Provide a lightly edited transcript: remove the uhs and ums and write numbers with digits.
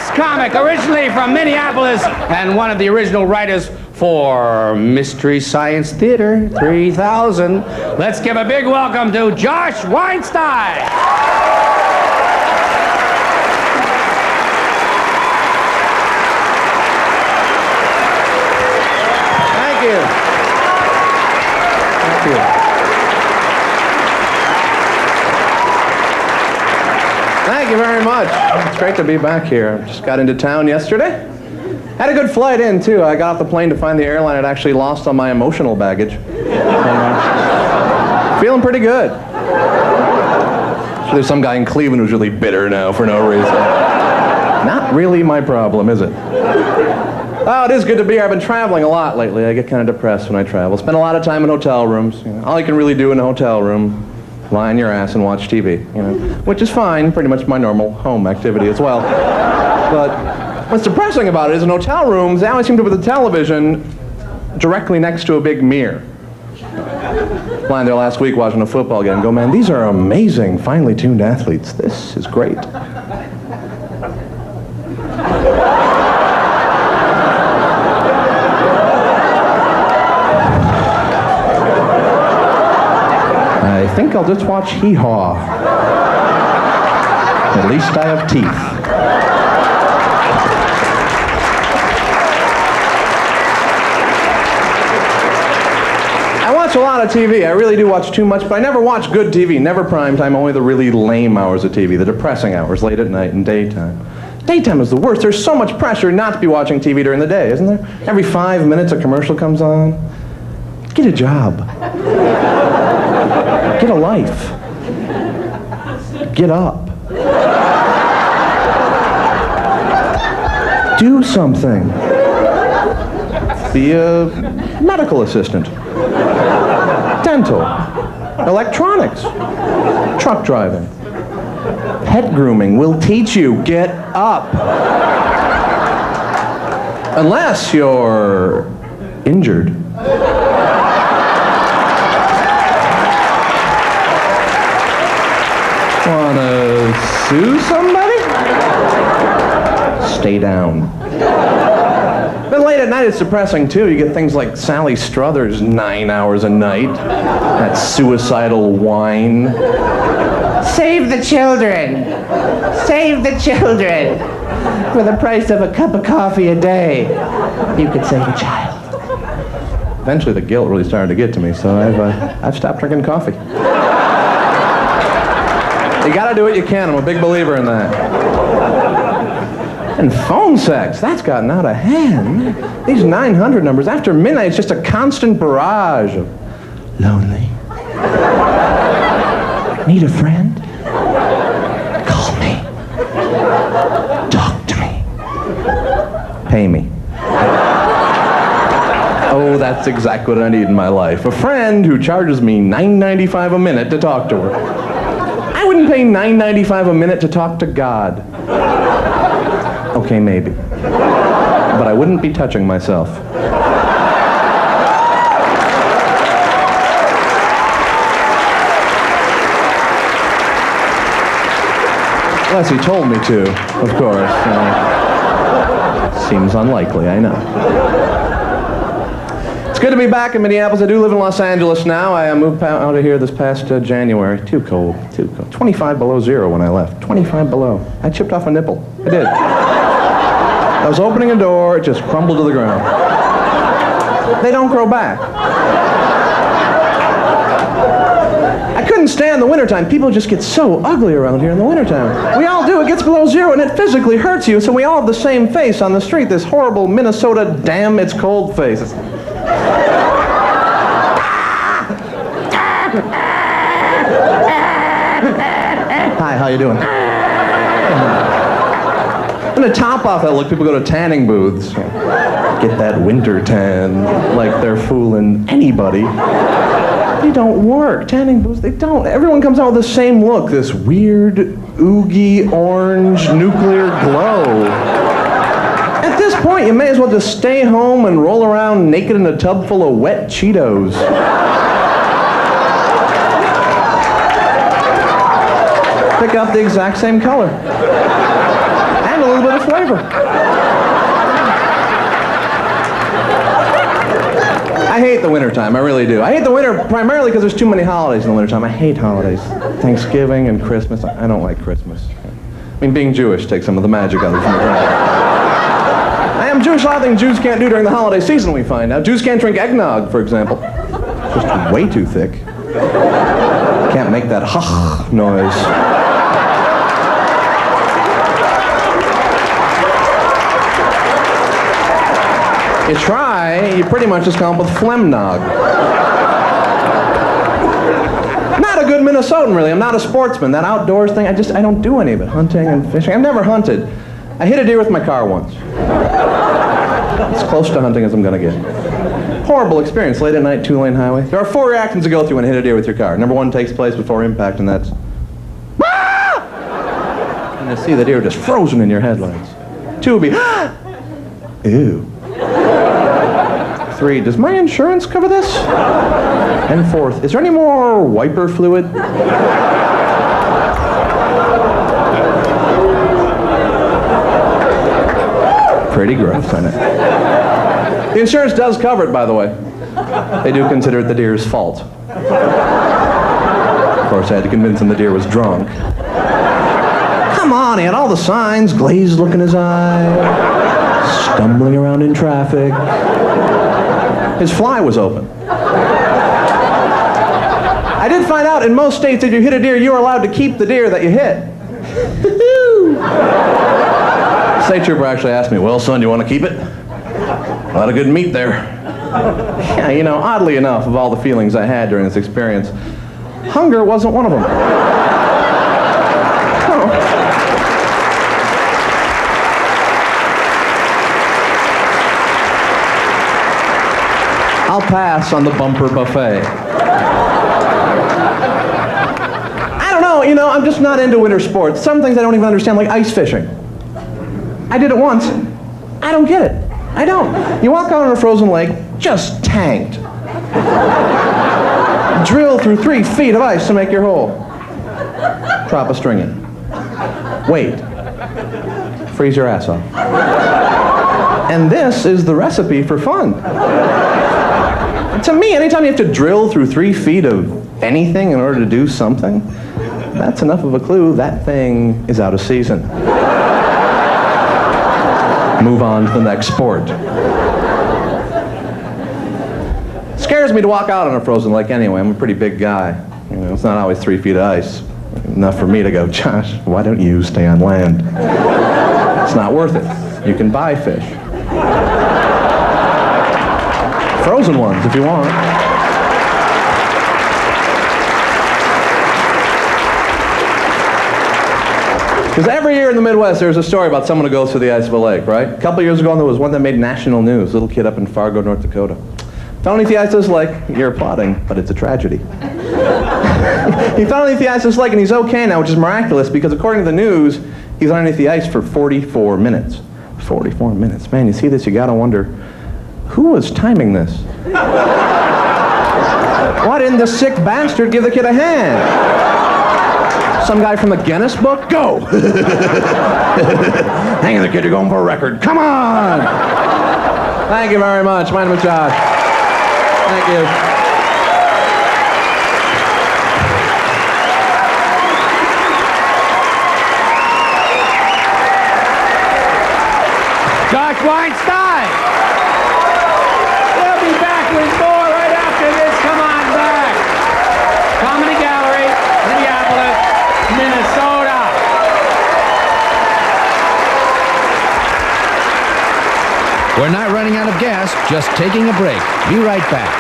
ex-comic, originally from Minneapolis, and one of the original writers for Mystery Science Theater 3000. Let's give a big welcome to Josh Weinstein. Thank you. Thank you very much. It's great to be back here. Just got into town yesterday. Had a good flight in, too. I got off the plane to find the airline had actually lost all my emotional baggage. Feeling pretty good. So there's some guy in Cleveland who's really bitter now for no reason. Not really my problem, is it? Oh, it is good to be here. I've been traveling a lot lately. I get kind of depressed when I travel. Spend a lot of time in hotel rooms. You know, all you can really do in a hotel room, lie on your ass and watch TV, you know, which is fine, pretty much my normal home activity as well. But what's depressing about it is in hotel rooms, they always seem to put the television directly next to a big mirror. Lying there last week watching a football game, go, man, these are amazing, finely tuned athletes. This is great. I think I'll just watch Hee Haw. At least I have teeth. I watch a lot of TV. I really do watch too much, but I never watch good TV. Never prime time, only the really lame hours of TV, the depressing hours, late at night and daytime. Daytime is the worst. There's so much pressure not to be watching TV during the day, isn't there? Every 5 minutes a commercial comes on. Get a job. Get a life. Get up. Do something. Be a medical assistant. Dental. Electronics. Truck driving. Pet grooming will teach you. Get up. Unless you're injured. Wanna sue somebody? Stay down. But late at night it's depressing too. You get things like Sally Struthers 9 hours a night. That suicidal whine. Save the children. Save the children. For the price of a cup of coffee a day, you could save a child. Eventually the guilt really started to get to me, so I've stopped drinking coffee. You gotta do what you can. I'm a big believer in that. And phone sex, that's gotten out of hand. These 900 numbers, after midnight, it's just a constant barrage of lonely. Need a friend? Call me. Talk to me. Pay me. Oh, that's exactly what I need in my life. A friend who charges me $9.95 a minute to talk to her. I wouldn't pay $9.95 a minute to talk to God. Okay, maybe. But I wouldn't be touching myself. Unless he told me to, of course. Seems unlikely, I know. It's good to be back in Minneapolis. I do live in Los Angeles now. I moved out of here this past January. Too cold, too cold. 25 below zero when I left. 25 below. I chipped off a nipple. I did. I was opening a door, it just crumbled to the ground. They don't grow back. I couldn't stand the wintertime. People just get so ugly around here in the wintertime. We all do. It gets below zero and it physically hurts you, so we all have the same face on the street, this horrible Minnesota damn it's cold face. Hi, how you doing? And to top off that look, people go to tanning booths. Get that winter tan, like they're fooling anybody. They don't work. Tanning booths, they don't. Everyone comes out with the same look, this weird, oogie, orange, nuclear glow. At this point, you may as well just stay home and roll around naked in a tub full of wet Cheetos. Pick up the exact same color. And a little bit of flavor. ever. I hate the wintertime, I really do. I hate the winter primarily because there's too many holidays in the wintertime. I hate holidays. Thanksgiving and Christmas. I don't like Christmas. I mean, being Jewish takes some of the magic out of it from the I am Jewish, a lot of things Jews can't do during the holiday season, we find out. Jews can't drink eggnog, for example. It's just way too thick. Can't make that ha noise. You try, you pretty much just come up with phlegmnog. Not a good Minnesotan, really. I'm not a sportsman. That outdoors thing, I don't do any of it. Hunting and fishing. I've never hunted. I hit a deer with my car once. As close to hunting as I'm gonna get. Horrible experience, late at night, 2-lane highway. There are 4 reactions to go through when you hit a deer with your car. Number 1 takes place before impact, and that's... Ah! And you see the deer just frozen in your headlights. 2 would be... Ah! Ew. 3, does my insurance cover this? And 4th, is there any more wiper fluid? Pretty gross, isn't it? The insurance does cover it, by the way. They do consider it the deer's fault. Of course, I had to convince him the deer was drunk. Come on, he had all the signs, glazed look in his eye, stumbling around in traffic. His fly was open. I did find out in most states if you hit a deer, you are allowed to keep the deer that you hit. State trooper actually asked me, well, son, do you want to keep it? A lot of good meat there. Yeah, you know, oddly enough, of all the feelings I had during this experience, hunger wasn't one of them. I'll pass on the bumper buffet. I don't know, you know, I'm just not into winter sports. Some things I don't even understand, like ice fishing. I did it once. I don't get it. I don't. You walk out on a frozen lake, just tanked. Drill through 3 feet of ice to make your hole. Drop a string in. Wait. Freeze your ass off. And this is the recipe for fun. To me, anytime you have to drill through 3 feet of anything in order to do something, that's enough of a clue that thing is out of season. Move on to the next sport. Scares me to walk out on a frozen lake anyway. I'm a pretty big guy. You know, it's not always 3 feet of ice. Enough for me to go, Josh, why don't you stay on land? It's not worth it. You can buy fish. Frozen ones, if you want. Because every year in the Midwest, there's a story about someone who goes through the ice of a lake, right? A couple years ago, there was one that made national news. Little kid up in Fargo, North Dakota. Fell underneath the ice of this lake. You're applauding, but it's a tragedy. He fell underneath the ice of this lake, and he's okay now, which is miraculous, because according to the news, he's underneath the ice for 44 minutes. 44 minutes. Man, you see this, you gotta wonder, who was timing this? Why didn't the sick bastard give the kid a hand? Some guy from the Guinness book? Go! Hang in there, kid, you're going for a record. Come on! Thank you very much. My name is Josh. Thank you. Josh Weinstein! We'll be back with more right after this. Come on back. Comedy Gallery, Minneapolis, Minnesota. We're not running out of gas, just taking a break. Be right back.